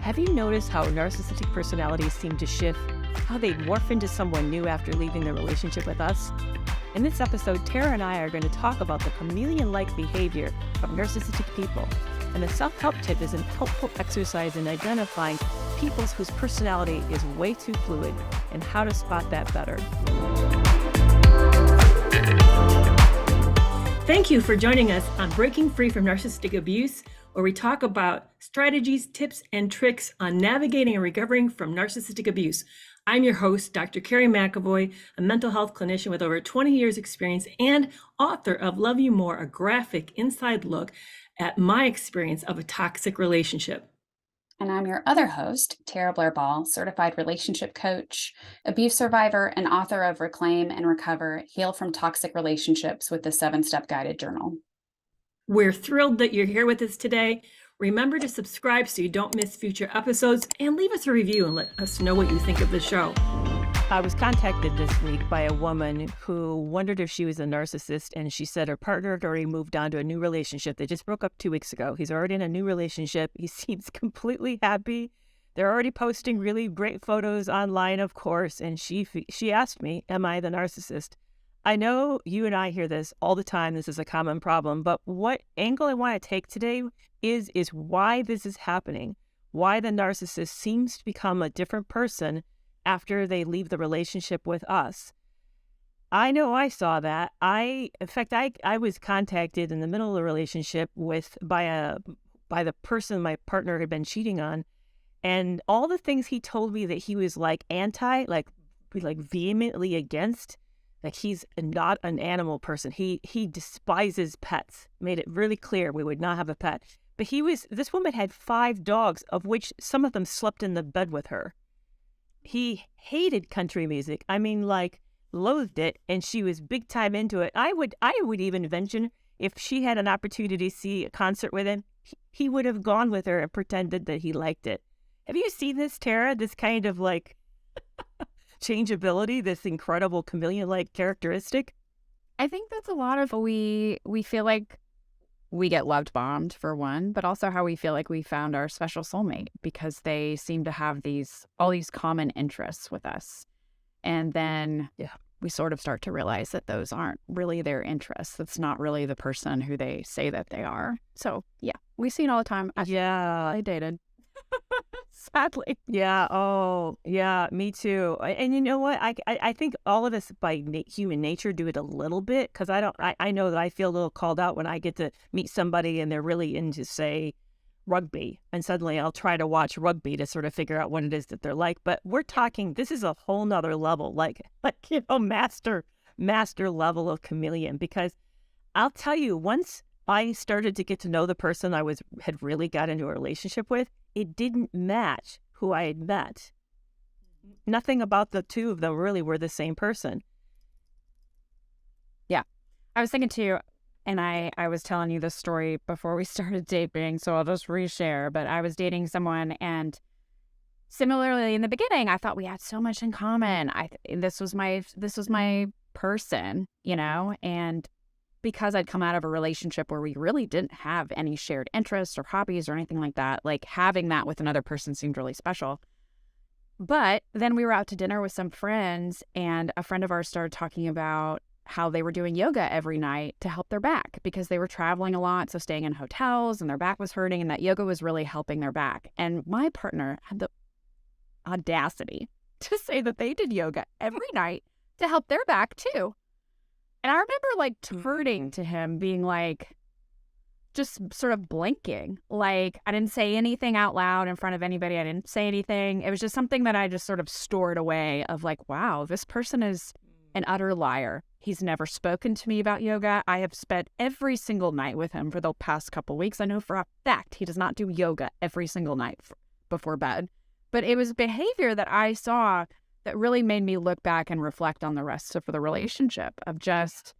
Have you noticed how narcissistic personalities seem to shift, how they morph into someone new after leaving their relationship with us? In this episode, Tara and I are going to talk about the chameleon-like behavior of narcissistic people, and the self-help tip is a helpful exercise in identifying people whose personality is way too fluid and how to spot that better. Thank you for joining us on Breaking Free from Narcissistic Abuse, where we talk about strategies, tips, and tricks on navigating and recovering from narcissistic abuse. I'm your host, Dr. Kerry McAvoy, a mental health clinician with over 20 years experience and author of Love You More, a graphic inside look at my experience of a toxic relationship. And I'm your other host, Tara Blair-Ball, certified relationship coach, abuse survivor, and author of Reclaim and Recover, Heal from Toxic Relationships with the 7-Step Guided Journal. We're thrilled that you're here with us today. Remember to subscribe so you don't miss future episodes, and leave us a review and let us know what you think of the show. I was contacted this week by a woman who wondered if she was a narcissist, and she said her partner had already moved on to a new relationship. They just broke up 2 weeks ago. He's already in a new relationship. He seems completely happy. They're already posting really great photos online, of course, and she asked me, am I the narcissist? I know you and I hear this all the time. This is a common problem, but what angle I want to take today is why this is happening, why the narcissist seems to become a different person after they leave the relationship with us. I know I saw that. I was contacted in the middle of the relationship by the person my partner had been cheating on, and all the things he told me that he was like vehemently against. Like, he's not an animal person. He despises pets. Made it really clear we would not have a pet. But this woman had 5 dogs, of which some of them slept in the bed with her. He hated country music. I mean, loathed it, and she was big time into it. I would even venture, if she had an opportunity to see a concert with him, he would have gone with her and pretended that he liked it. Have you seen this, Tara? This kind of changeability, this incredible chameleon-like characteristic? I think that's a lot of we feel like we get loved bombed, for one, but also how we feel like we found our special soulmate because they seem to have all these common interests with us. And then we sort of start to realize that those aren't really their interests. That's not really the person who they say that they are. So yeah, we see it all the time. I dated. Sadly. Yeah. Oh, yeah. Me too. And you know what? I think all of us by human nature do it a little bit, because I know that I feel a little called out when I get to meet somebody and they're really into, say, rugby, and suddenly I'll try to watch rugby to sort of figure out what it is that they're like. But we're talking, this is a whole nother level, master level of chameleon, because I'll tell you, once I started to get to know the person I had really got into a relationship with, it didn't match who I had met. Nothing about the two of them really were the same person. Yeah. I was thinking too, and I was telling you this story before we started dating, so I'll just reshare, but I was dating someone, and similarly in the beginning, I thought we had so much in common. This was my person, and because I'd come out of a relationship where we really didn't have any shared interests or hobbies or anything like that, having that with another person seemed really special. But then we were out to dinner with some friends, and a friend of ours started talking about how they were doing yoga every night to help their back because they were traveling a lot, so staying in hotels, and their back was hurting, and that yoga was really helping their back. And my partner had the audacity to say that they did yoga every night to help their back too. And I remember turning to him being just sort of blinking. I didn't say anything out loud in front of anybody. I didn't say anything. It was just something that I just sort of stored away of wow, this person is an utter liar. He's never spoken to me about yoga. I have spent every single night with him for the past couple weeks. I know for a fact he does not do yoga every single night before bed. But it was behavior that I saw that really made me look back and reflect on the rest of the relationship of just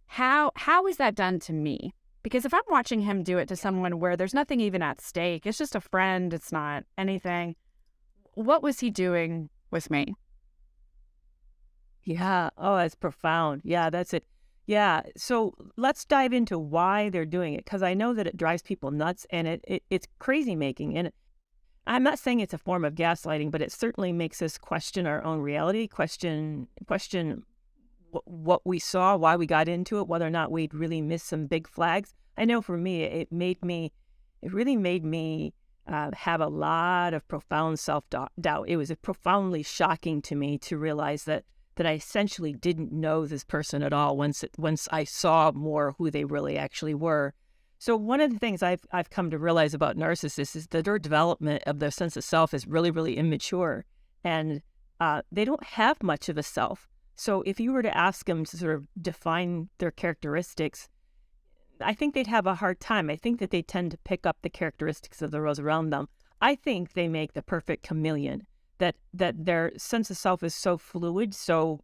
how is that done to me? Because if I'm watching him do it to someone where there's nothing even at stake, it's just a friend, it's not anything, what was he doing with me? Yeah. Oh, that's profound. Yeah, that's it. Yeah. So let's dive into why they're doing it, because I know that it drives people nuts, and it's crazy making. And I'm not saying it's a form of gaslighting, but it certainly makes us question our own reality, question what we saw, why we got into it, whether or not we'd really missed some big flags. I know for me, it really made me have a lot of profound self-doubt. It was profoundly shocking to me to realize that I essentially didn't know this person at all once I saw more who they really actually were. So one of the things I've come to realize about narcissists is that their development of their sense of self is really, really immature, and they don't have much of a self. So if you were to ask them to sort of define their characteristics, I think they'd have a hard time. I think that they tend to pick up the characteristics of those around them. I think they make the perfect chameleon, that their sense of self is so fluid, so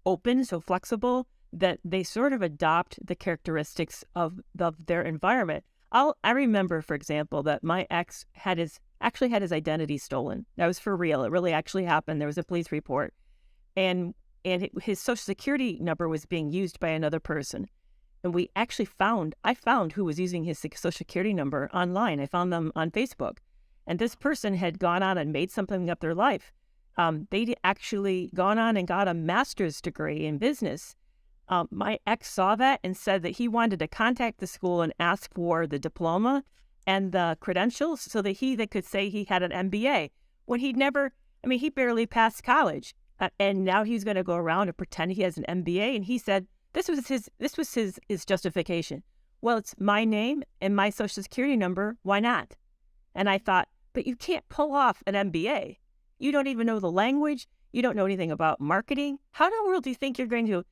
open, so flexible, that they sort of adopt the characteristics of their environment. I remember, for example, that my ex actually had his identity stolen. That was for real. It really actually happened. There was a police report. And his social security number was being used by another person. And I found who was using his social security number online. I found them on Facebook. And this person had gone on and made something of their life. They'd actually gone on and got a master's degree in business. My ex saw that and said that he wanted to contact the school and ask for the diploma and the credentials so that they could say he had an MBA. When he barely passed college. And now he's going to go around and pretend he has an MBA. And he said this was his justification. Well, it's my name and my social security number. Why not? And I thought, but you can't pull off an MBA. You don't even know the language. You don't know anything about marketing. How in the world do you think you're going to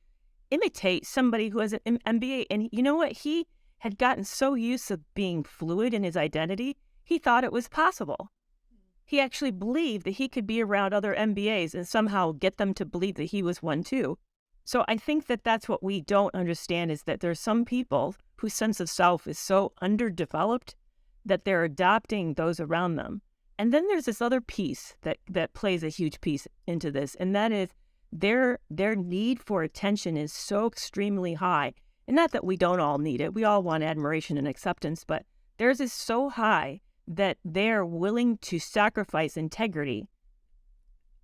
imitate somebody who has an MBA? And you know what? He had gotten so used to being fluid in his identity, he thought it was possible. He actually believed that he could be around other MBAs and somehow get them to believe that he was one too. So I think that that's what we don't understand, is that there's some people whose sense of self is so underdeveloped that they're adopting those around them. And then there's this other piece that plays a huge piece into this, and that is their need for attention is so extremely high. And not that we don't all need it. We all want admiration and acceptance, but theirs is so high that they're willing to sacrifice integrity,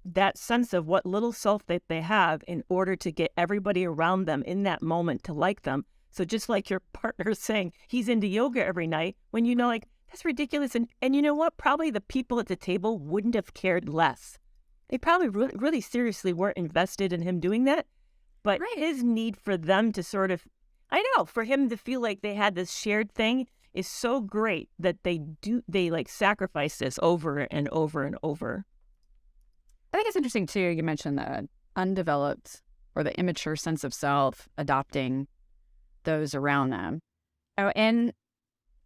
that sense of what little self that they have, in order to get everybody around them in that moment to like them. So just like your partner saying he's into yoga every night, when you know, like, that's ridiculous. And you know what? Probably the people at the table wouldn't have cared less. They probably really seriously weren't invested in him doing that. But his need for them to sort of, for him to feel like they had this shared thing is so great that they like sacrifice this over and over and over. I think it's interesting too, you mentioned the undeveloped or the immature sense of self adopting those around them. Oh, and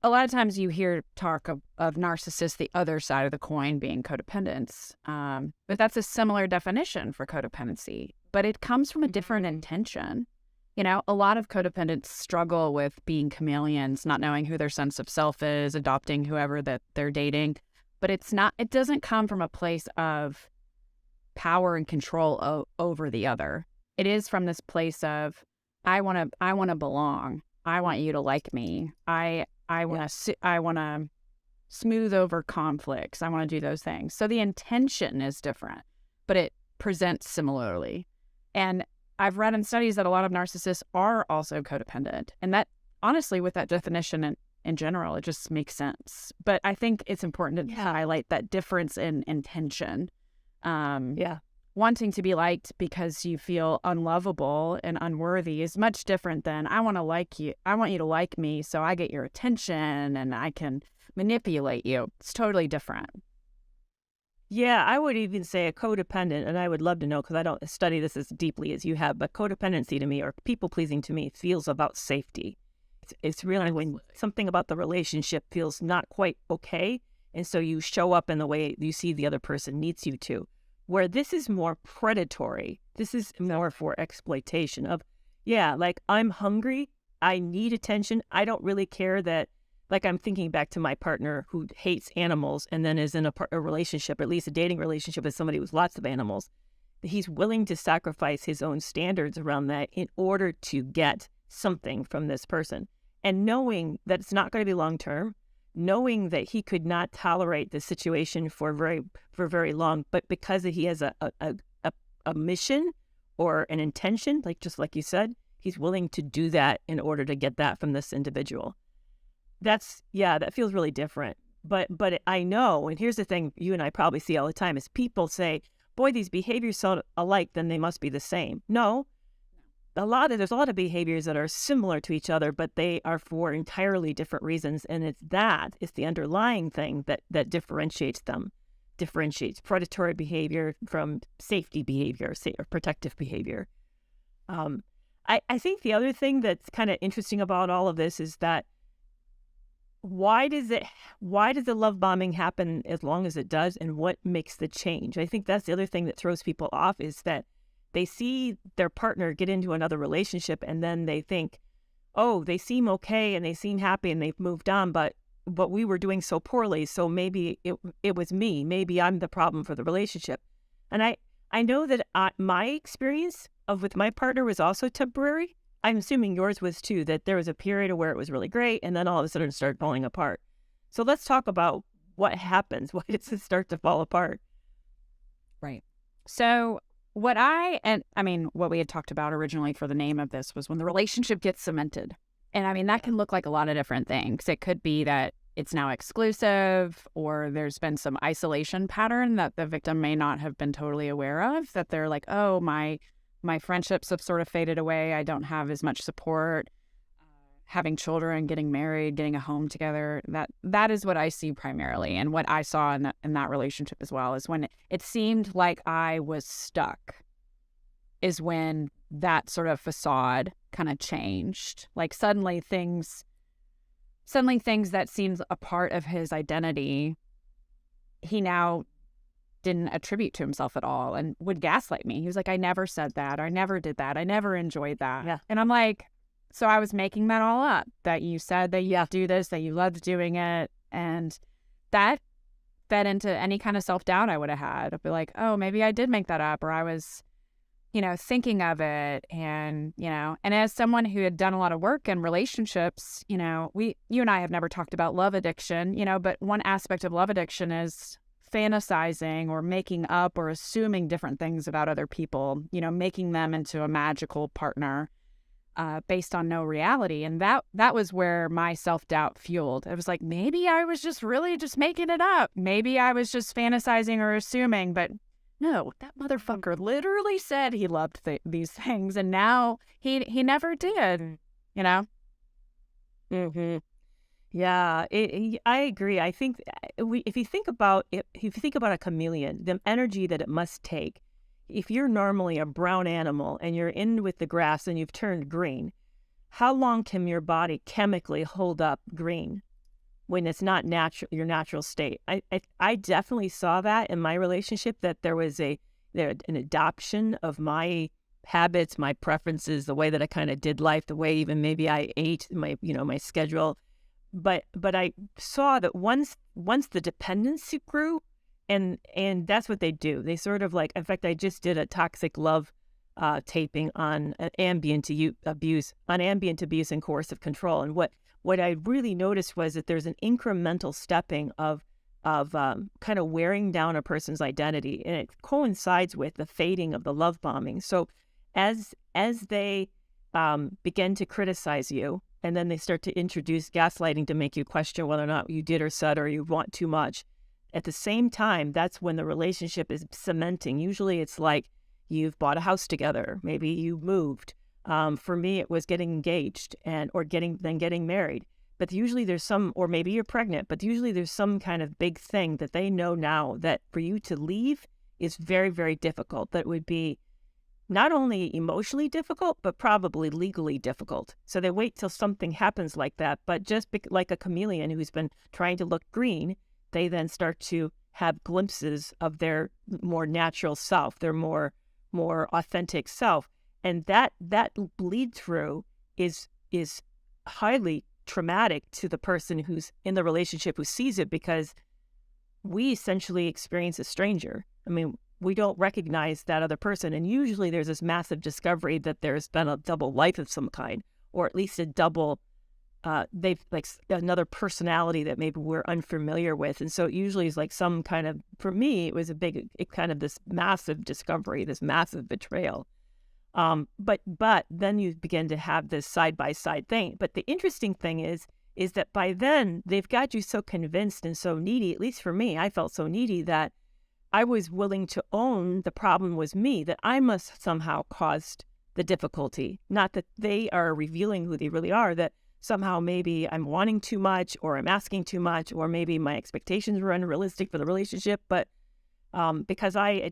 a lot of times you hear talk of narcissists, the other side of the coin being codependence. But that's a similar definition for codependency, but it comes from a different intention. You know, a lot of codependents struggle with being chameleons, not knowing who their sense of self is, adopting whoever that they're dating. But it doesn't come from a place of power and control over the other. It is from this place of, I want to belong. I want you to like me. I want to smooth over conflicts. I want to do those things. So the intention is different, but it presents similarly. And I've read in studies that a lot of narcissists are also codependent. And that, honestly, with that definition in general, it just makes sense. But I think it's important to highlight that difference in intention. Wanting to be liked because you feel unlovable and unworthy is much different than, I want to like you. I want you to like me so I get your attention and I can manipulate you. It's totally different. Yeah, I would even say a codependent, and I would love to know, because I don't study this as deeply as you have, but codependency to me, or people-pleasing to me, feels about safety. It's really when something about the relationship feels not quite okay, and so you show up in the way you see the other person needs you to. Where this is more predatory, this is more for exploitation of, like, I'm hungry, I need attention, I don't really care that, like, I'm thinking back to my partner who hates animals and then is in a relationship, at least a dating relationship, with somebody with lots of animals. He's willing to sacrifice his own standards around that in order to get something from this person. And knowing that it's not going to be long-term, knowing that he could not tolerate the situation for very long, but because he has a mission or an intention, just like you said, he's willing to do that in order to get that from this individual. That feels really different. But I know, and here's the thing you and I probably see all the time, is people say, boy, these behaviors sound alike, then they must be the same. No, there's a lot of behaviors that are similar to each other, but they are for entirely different reasons. And it's the underlying thing that differentiates predatory behavior from safety behavior, or protective behavior. I think the other thing that's kind of interesting about all of this is that why does the love bombing happen as long as it does, and what makes the change? I think that's the other thing that throws people off, is that they see their partner get into another relationship and then they think, oh, they seem okay and they seem happy and they've moved on, but we were doing so poorly, so maybe it was me. Maybe I'm the problem for the relationship. And I know that my experience with my partner was also temporary. I'm assuming yours was too, that there was a period where it was really great and then all of a sudden it started falling apart. So let's talk about what happens. Why does it start to fall apart? Right. So what we had talked about originally for the name of this was when the relationship gets cemented. And that can look like a lot of different things. It could be that it's now exclusive, or there's been some isolation pattern that the victim may not have been totally aware of, that they're like, oh, my friendships have sort of faded away. I don't have as much support. Having children, getting married, getting a home together, that is what I see primarily. And what I saw in that relationship as well is when it seemed like I was stuck, is when that sort of facade kind of changed. Like suddenly things that seemed a part of his identity, he now didn't attribute to himself at all and would gaslight me. He was like, I never said that. I never did that. I never enjoyed that. Yeah. And I'm like, so I was making that all up, that you said that you do this, that you loved doing it. And that fed into any kind of self-doubt I would have had. I'd be like, oh, maybe I did make that up, or I was, thinking of it. And, and as someone who had done a lot of work in relationships, you and I have never talked about love addiction, but one aspect of love addiction is fantasizing or making up or assuming different things about other people, making them into a magical partner. Based on no reality. And that was where my self-doubt fueled. It was like, maybe I was just really just making it up. Maybe I was just fantasizing or assuming, but no, that motherfucker literally said he loved these things, and now he never did, Mm-hmm. Yeah, I agree. I think if you think about a chameleon, the energy that it must take. If you're normally a brown animal and you're in with the grass and you've turned green, how long can your body chemically hold up green when it's not your natural state? I definitely saw that in my relationship, that there was an adoption of my habits, my preferences, the way that I kind of did life, the way even maybe I ate, my schedule. But I saw that once the dependency grew, and that's what they do. They sort of in fact, I just did a toxic love taping on ambient abuse and coercive control. And what I really noticed was that there's an incremental stepping of kind of wearing down a person's identity, and it coincides with the fading of the love bombing. So as they begin to criticize you, and then they start to introduce gaslighting to make you question whether or not you did or said or you want too much. At the same time, that's when the relationship is cementing. Usually it's like you've bought a house together. Maybe you moved. For me, it was getting engaged or getting married. But usually there's or maybe you're pregnant, but usually there's some kind of big thing that they know now that for you to leave is very, very difficult. That would be not only emotionally difficult, but probably legally difficult. So they wait till something happens like that. But just like a chameleon who's been trying to look green, they then start to have glimpses of their more natural self, their more authentic self. And that bleed through is highly traumatic to the person who's in the relationship who sees it, because we essentially experience a stranger. I mean, we don't recognize that other person. And usually there's this massive discovery that there's been a double life of some kind, or at least a double they've like another personality that maybe we're unfamiliar with. And so it usually is like some kind of, for me, it was kind of this massive discovery, this massive betrayal. But then you begin to have this side-by-side thing. But the interesting thing is that by then they've got you so convinced and so needy, at least for me, I felt so needy that I was willing to own the problem was me, that I must somehow caused the difficulty, not that they are revealing who they really are, that somehow maybe I'm wanting too much or I'm asking too much or maybe my expectations were unrealistic for the relationship. But because I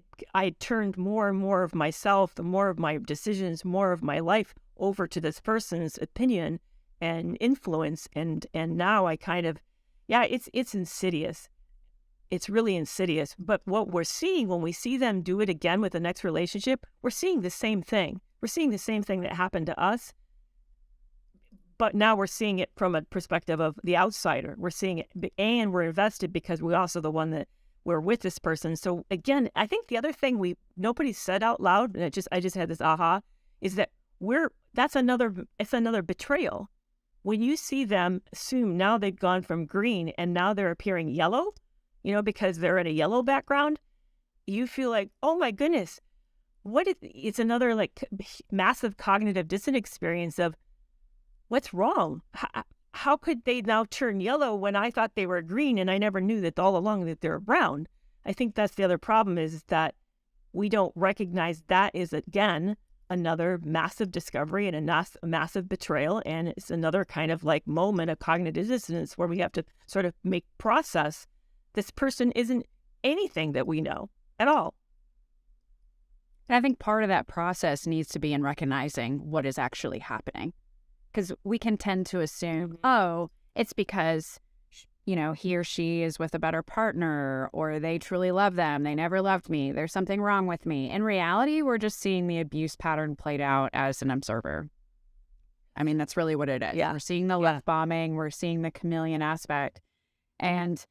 turned more and more of myself, the more of my decisions, more of my life over to this person's opinion and influence. And now I kind of, it's insidious. It's really insidious. But what we're seeing when we see them do it again with the next relationship, we're seeing the same thing. We're seeing the same thing that happened to us. But now we're seeing it from a perspective of the outsider. We're seeing it, and we're invested because we're also the one that we're with this person. So again, I think the other thing nobody said out loud, and I just had this aha, is that it's another betrayal. When you see them assume now they've gone from green and now they're appearing yellow, because they're in a yellow background, you feel like, oh my goodness, it's another like massive cognitive dissonance experience of what's wrong? How could they now turn yellow when I thought they were green and I never knew that all along that they're brown? I think that's the other problem is that we don't recognize that is, again, another massive discovery and a massive betrayal. And it's another kind of like moment of cognitive dissonance where we have to sort of process this person isn't anything that we know at all. And I think part of that process needs to be in recognizing what is actually happening. Because we can tend to assume, oh, it's because, he or she is with a better partner or they truly love them. They never loved me. There's something wrong with me. In reality, we're just seeing the abuse pattern played out as an observer. I mean, that's really what it is. Yeah. We're seeing the love bombing. We're seeing the chameleon aspect. And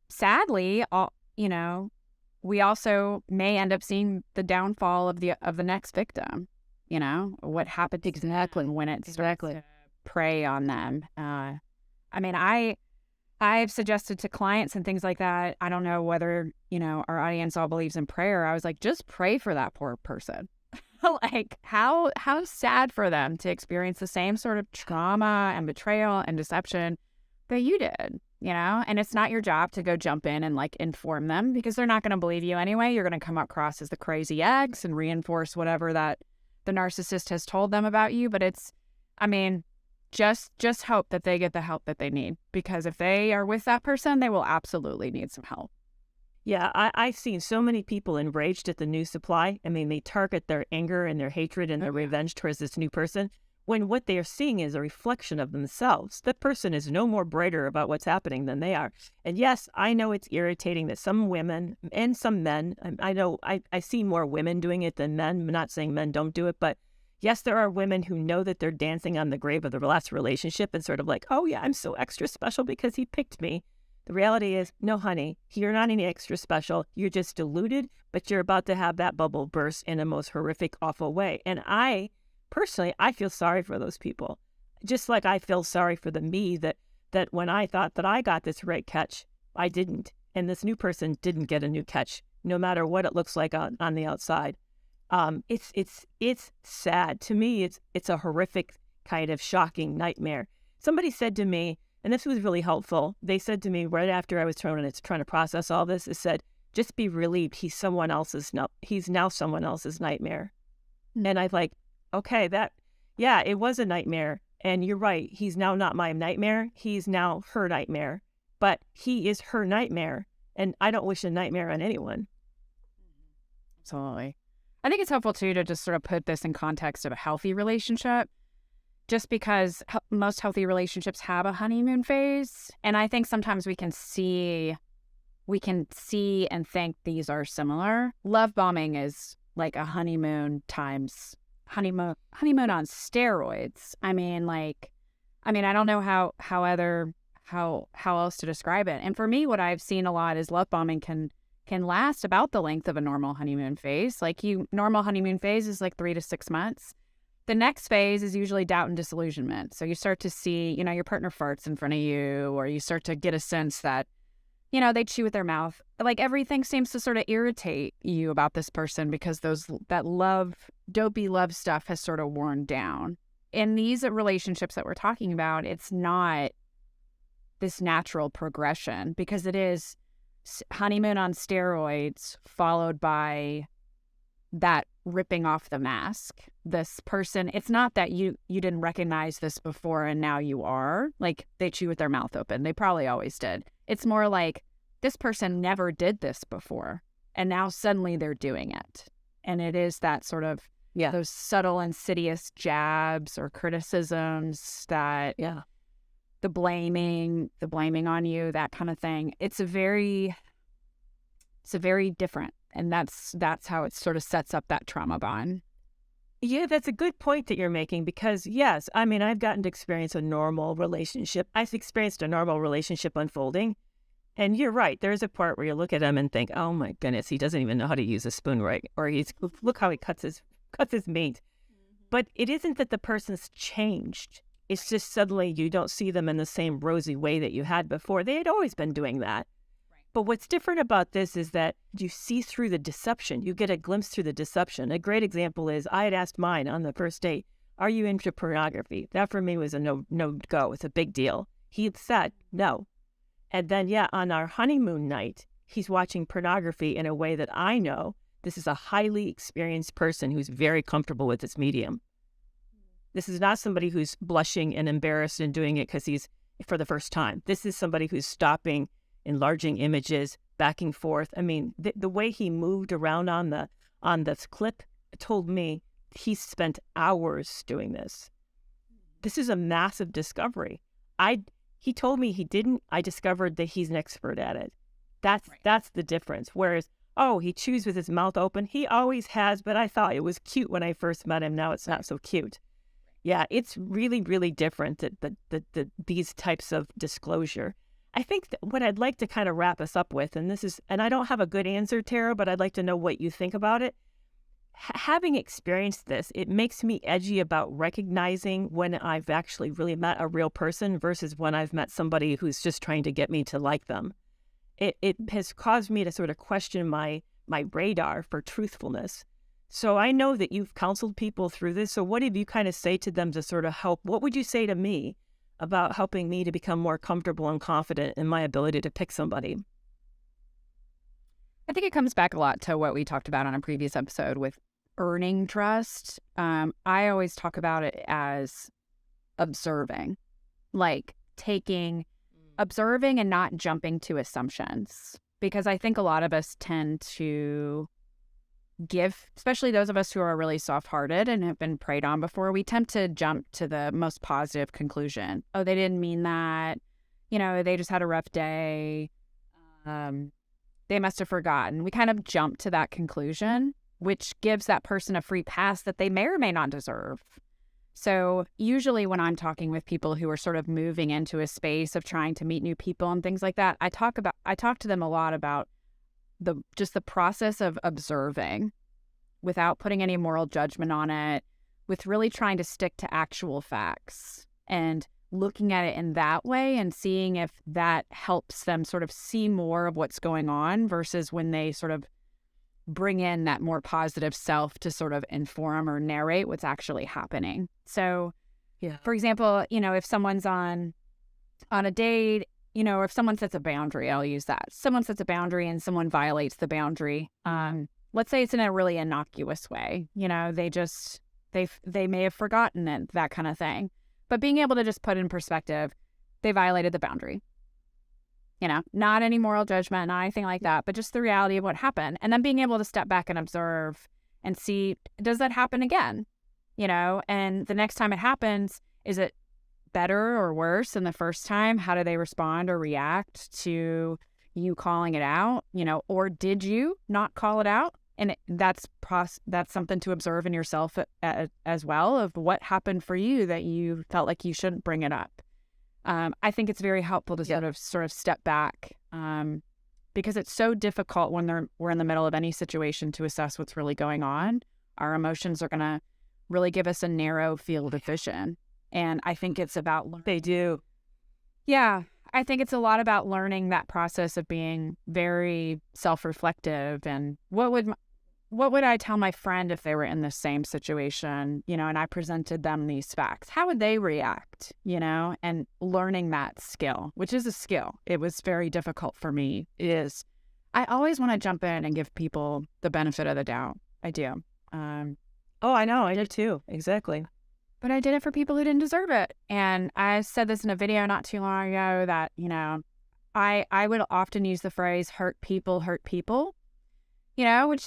sadly, we also may end up seeing the downfall of the next victim. What happened exactly when it starts to prey on them. I've suggested to clients and things like that. I don't know whether, our audience all believes in prayer. I was like, just pray for that poor person. Like how sad for them to experience the same sort of trauma and betrayal and deception that you did, and it's not your job to go jump in and like inform them because they're not going to believe you anyway. You're going to come across as the crazy ex and reinforce whatever that the narcissist has told them about you. But just hope that they get the help that they need, because if they are with that person, they will absolutely need some help. Yeah, I've seen so many people enraged at the new supply. They target their anger and their hatred and their revenge towards this new person when what they are seeing is a reflection of themselves. That person is no more brighter about what's happening than they are. And yes, I know it's irritating that some women and some men, I know I see more women doing it than men. I'm not saying men don't do it, but yes, there are women who know that they're dancing on the grave of the last relationship and sort of like, oh yeah, I'm so extra special because he picked me. The reality is, no, honey, you're not any extra special. You're just deluded, but you're about to have that bubble burst in a most horrific, awful way. And personally, I feel sorry for those people. Just like I feel sorry for me that when I thought that I got this right catch, I didn't. And this new person didn't get a new catch, no matter what it looks like on the outside. It's sad. To me, it's a horrific kind of shocking nightmare. Somebody said to me, and this was really helpful, they said to me right after I was trying to process all this, it said, just be relieved he's now someone else's nightmare. And I'm like, okay, it was a nightmare. And you're right. He's now not my nightmare. He's now her nightmare. But he is her nightmare. And I don't wish a nightmare on anyone. Absolutely. I think it's helpful, too, to just sort of put this in context of a healthy relationship, just because most healthy relationships have a honeymoon phase. And I think sometimes we can see and think these are similar. Love bombing is like a honeymoon on steroids. I don't know how else to describe it. And for me, what I've seen a lot is love bombing can last about the length of a normal honeymoon phase. Normal honeymoon phase is like 3 to 6 months. The next phase is usually doubt and disillusionment. So you start to see, your partner farts in front of you, or you start to get a sense that, they chew with their mouth. Like everything seems to sort of irritate you about this person because that dopey love stuff has sort of worn down. In these relationships that we're talking about, it's not this natural progression because it is honeymoon on steroids followed by that ripping off the mask. This person, it's not that you didn't recognize this before and now you are. Like they chew with their mouth open. They probably always did. It's more like this person never did this before and now suddenly they're doing it. And it is that sort of those subtle, insidious jabs or criticisms that the blaming on you, that kind of thing. It's a very different. And that's how it sort of sets up that trauma bond. Yeah, that's a good point that you're making because, yes, I mean, I've gotten to experience a normal relationship. I've experienced a normal relationship unfolding. And you're right. There's a part where you look at him and think, oh, my goodness, he doesn't even know how to use a spoon right. Or look how he cuts his meat. But it isn't that the person's changed. It's just suddenly you don't see them in the same rosy way that you had before. They had always been doing that. But what's different about this is that you see through the deception. You get a glimpse through the deception. A great example is I had asked mine on the first date, are you into pornography? That for me was a no go. It's a big deal. He had said no. And then, on our honeymoon night, he's watching pornography in a way that I know this is a highly experienced person who's very comfortable with this medium. This is not somebody who's blushing and embarrassed and doing it because he's for the first time. This is somebody who's stopping, enlarging images, backing forth. I mean, the way he moved around on the clip told me he spent hours doing this. This is a massive discovery. He told me he didn't. I discovered that he's an expert at it. That's the difference. Whereas, he chews with his mouth open. He always has, but I thought it was cute when I first met him. Now it's not so cute. Yeah, it's really, really different that these types of disclosure. I think that what I'd like to kind of wrap us up with, and I don't have a good answer, Tara, but I'd like to know what you think about it. Having experienced this, it makes me edgy about recognizing when I've actually really met a real person versus when I've met somebody who's just trying to get me to like them. It has caused me to sort of question my radar for truthfulness. So I know that you've counseled people through this. So what did you kind of say to them to sort of help? What would you say to me about helping me to become more comfortable and confident in my ability to pick somebody? I think it comes back a lot to what we talked about on a previous episode with earning trust. I always talk about it as observing, like observing and not jumping to assumptions. Because I think a lot of us tend to especially those of us who are really soft-hearted and have been preyed on before, we tend to jump to the most positive conclusion. Oh, they didn't mean that. They just had a rough day. They must have forgotten. We kind of jump to that conclusion, which gives that person a free pass that they may or may not deserve. So usually when I'm talking with people who are sort of moving into a space of trying to meet new people and things like that, I talk to them a lot about the process of observing without putting any moral judgment on it, with really trying to stick to actual facts and looking at it in that way and seeing if that helps them sort of see more of what's going on versus when they sort of bring in that more positive self to sort of inform or narrate what's actually happening. So, for example, if someone's on a date, if someone sets a boundary, I'll use that. Someone sets a boundary and someone violates the boundary. Let's say it's in a really innocuous way. They may have forgotten it, that kind of thing. But being able to just put in perspective, they violated the boundary. Not any moral judgment, not anything like that, but just the reality of what happened. And then being able to step back and observe and see, does that happen again? And the next time it happens, is it better or worse than the first time? How do they respond or react to you calling it out? Or did you not call it out? And that's something to observe in yourself as well, of what happened for you that you felt like you shouldn't bring it up. I think it's very helpful to sort of step back because it's so difficult when we're in the middle of any situation to assess what's really going on. Our emotions are going to really give us a narrow field of vision. And I think it's about They do. Yeah, I think it's a lot about learning that process of being very self-reflective and what would I tell my friend if they were in the same situation, and I presented them these facts? How would they react, and learning that skill, which is a skill. It was very difficult for me. I always want to jump in and give people the benefit of the doubt. I do. I know. I do too. Exactly. But I did it for people who didn't deserve it. And I said this in a video not too long ago that, I would often use the phrase hurt people, which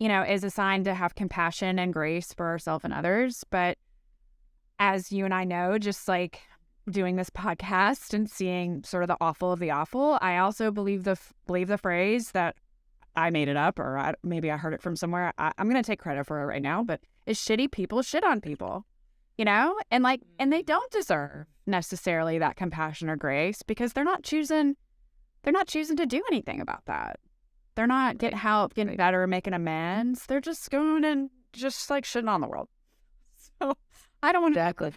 is a sign to have compassion and grace for ourselves and others. But as you and I know, just like doing this podcast and seeing sort of the awful of the awful, I also believe the phrase that I made it up, or maybe I heard it from somewhere. I'm going to take credit for it right now, but is shitty people shit on people, and they don't deserve necessarily that compassion or grace because they're not choosing to do anything about that. They're not getting help, getting better, making amends. They're just going and just like shitting on the world. So I don't want to. Exactly.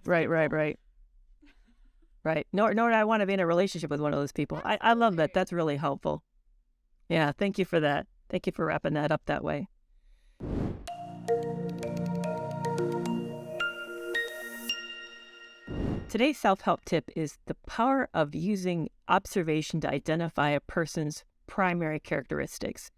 Right. Nor do I want to be in a relationship with one of those people. I love that. That's really helpful. Yeah. Thank you for that. Thank you for wrapping that up that way. Today's self-help tip is the power of using observation to identify a person's primary characteristics.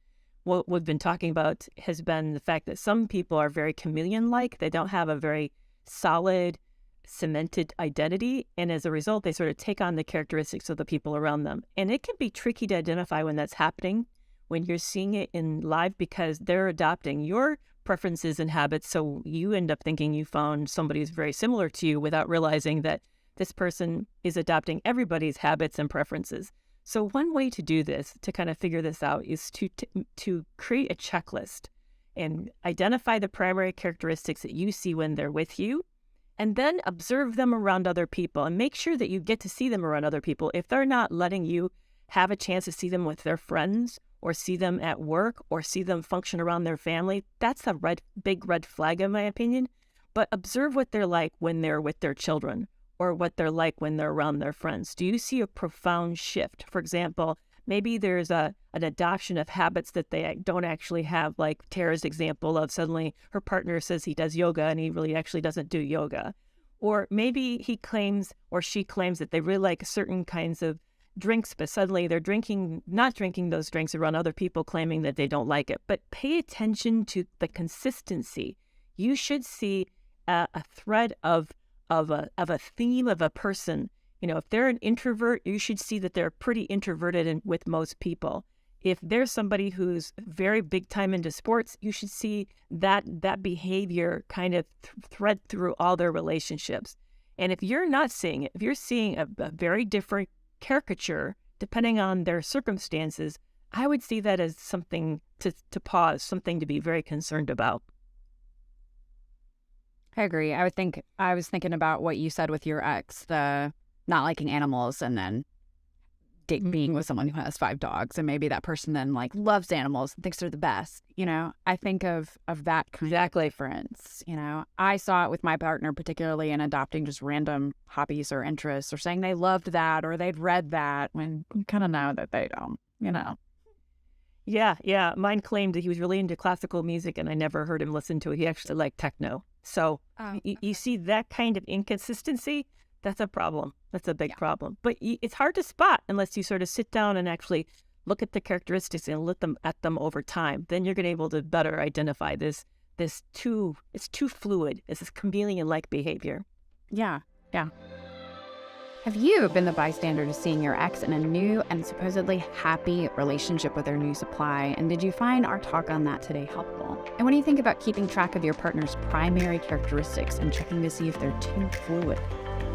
What we've been talking about has been the fact that some people are very chameleon-like. They don't have a very solid, cemented identity, and as a result, they sort of take on the characteristics of the people around them. And it can be tricky to identify when that's happening, when you're seeing it in live, because they're adopting your preferences and habits, so you end up thinking you found somebody who's very similar to you without realizing that this person is adopting everybody's habits and preferences. So one way to do this, to kind of figure this out, is to create a checklist and identify the primary characteristics that you see when they're with you, and then observe them around other people and make sure that you get to see them around other people. If they're not letting you have a chance to see them with their friends or see them at work or see them function around their family, that's a big red flag in my opinion. But observe what they're like when they're with their children or what they're like when they're around their friends. Do you see a profound shift? For example, maybe there's an adoption of habits that they don't actually have, like Tara's example of suddenly her partner says he does yoga and he really actually doesn't do yoga. Or maybe he claims or she claims that they really like certain kinds of drinks, but suddenly they're not drinking those drinks around other people claiming that they don't like it. But pay attention to the consistency. You should see a thread of a theme of a person. If they're an introvert, you should see that they're pretty introverted with most people. If there's somebody who's very big time into sports, you should see that behavior kind of thread through all their relationships. And if you're not seeing it, if you're seeing a very different caricature, depending on their circumstances, I would see that as something to pause, something to be very concerned about. I agree. I was thinking about what you said with your ex, the not liking animals and then being with someone who has 5 dogs, and maybe that person then like loves animals and thinks they're the best. I think of that kind of difference. I saw it with my partner, particularly in adopting just random hobbies or interests, or saying they loved that or they'd read that when you kind of know that they don't. Yeah. Mine claimed that he was really into classical music, and I never heard him listen to it. He actually liked techno. So you see that kind of inconsistency. That's a problem. That's a big problem. But it's hard to spot unless you sort of sit down and actually look at the characteristics and look at them over time. Then you're going to be able to better identify this. It's too fluid. It's this chameleon-like behavior. Yeah. Have you been the bystander to seeing your ex in a new and supposedly happy relationship with their new supply? And did you find our talk on that today helpful? And what do you think about keeping track of your partner's primary characteristics and checking to see if they're too fluid?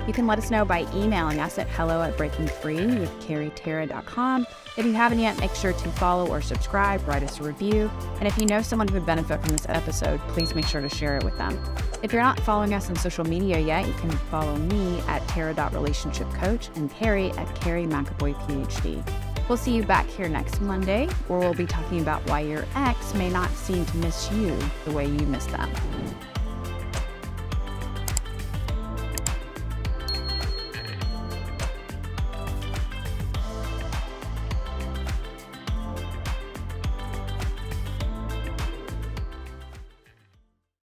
You can let us know by emailing us at hello@breakingfree.com. If you haven't yet, make sure to follow or subscribe, write us a review. And if you know someone who would benefit from this episode, please make sure to share it with them. If you're not following us on social media yet, you can follow me at Tara.relationshipcoach and Kerry at Kerry McAvoy PhD. We'll see you back here next Monday, where we'll be talking about why your ex may not seem to miss you the way you miss them.